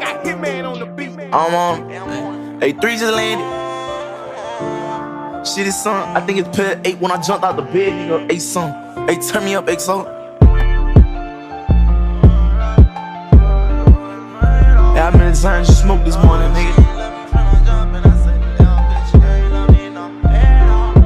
got Hitman on the beat. I'm on. Hey, 3 just landed. Shit is son. I think it's pair 8 when I jumped out the bed, nigga. 8 son. Hey, turn me up, 8 son. Hey, how many times you smoked this morning, nigga?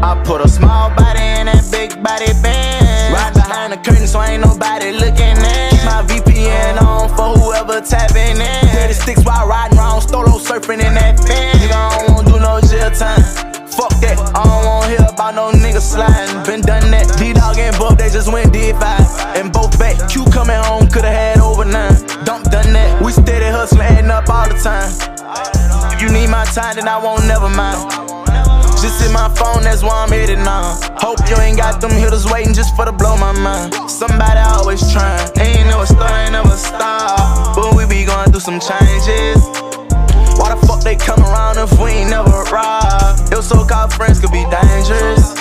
I put a small body in that big body band. Right behind the curtain so ain't nobody looking in. Keep my VPN on for whoever tapping in. Dirty sticks while riding around, stolo surfing in that van. Nigga, I don't wanna do no jail time. Fuck that, I don't wanna hear about no nigga sliding. Been done that. D-Dog and Buff, they just went D5. And both back. Q coming home, coulda had over 9. Dump done that. We steady hustling, adding up all the time. If you need my time, then I won't never mind. Just hit my phone, that's why I'm hitting now. Hope you ain't got them hitters waiting just for to blow my mind. Somebody always trying. Ain't never start, ain't never stop. But we be going through some changes. Why the fuck they come around if we ain't never robbed? Your so-called friends could be dangerous.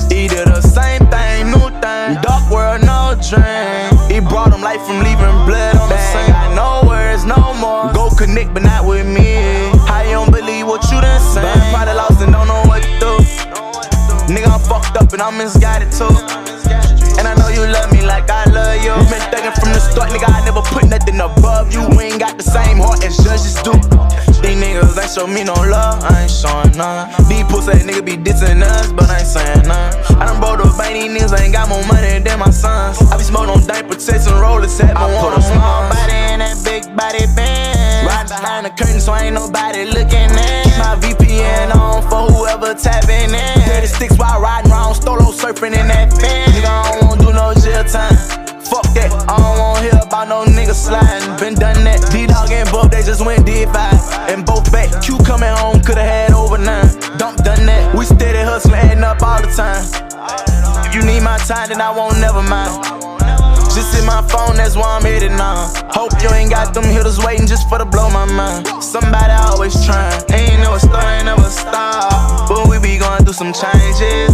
Either the same thing, new thing. Dark world, no dream. He brought them life from leaving blood on the same. Got no words, no more. Go connect, but not with me. I don't believe what you done said. Probably lost and don't know what to do. Nigga, I'm fucked up and I'm misguided too. And I know you love me like I love you. You been thinking from the start, nigga, I never put nothing above you. We ain't got the same heart as judges do. These niggas ain't show me no love, I ain't showing none. These pussy niggas be dissing us, but I ain't saying none. I done broke the bank, these niggas ain't got more money than my sons. I be smoking on dank, protecting rollers, had my one. I put a small body in that big body band. Right behind the curtain so ain't nobody looking in. Keep my VPN on for whoever tapping in. Dirty sticks while riding around, stolo surfing in that van. Nigga, I don't wanna do no jail time. Fuck that, I don't wanna hear about no nigga sliding. Been done that. D-Dog and Buff, they just went D5. And both back. Q coming home, coulda had over 9. Dump done that. We steady hustling, adding up all the time. If you need my time, then I won't never mind. Just hit my phone, that's why I'm hitting now. Hope you ain't got them hitters waiting just for to blow my mind. Somebody always trying. Ain't never start, ain't never stop. But we be going through some changes.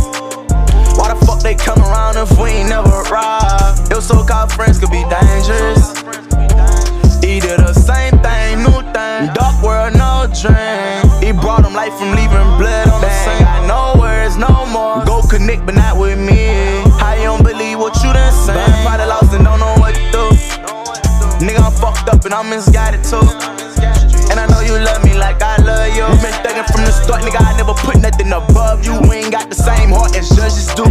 Why the fuck they come around if we ain't never robbed? Your so-called friends could be dangerous. Either the same thing, new thing. Dark world, no dream. He brought them life from leaving blood on the same. Got no words, no more. Go connect, but not with me. I don't believe what you done said. Probably lost and don't know what to do. Nigga, I'm fucked up and I'm misguided too. And I know you love me like I love you. You been thinking from the start, nigga, I never put nothing above you. We ain't got the same heart as judges do.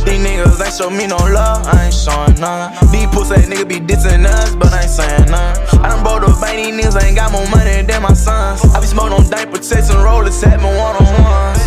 These niggas ain't show me no love, I ain't showing none. These pussy niggas be dissing us, but I ain't saying none. I done broke the bank, these niggas ain't got more money than my sons. I be smoking on dank, protecting rollers, had my one-on-one.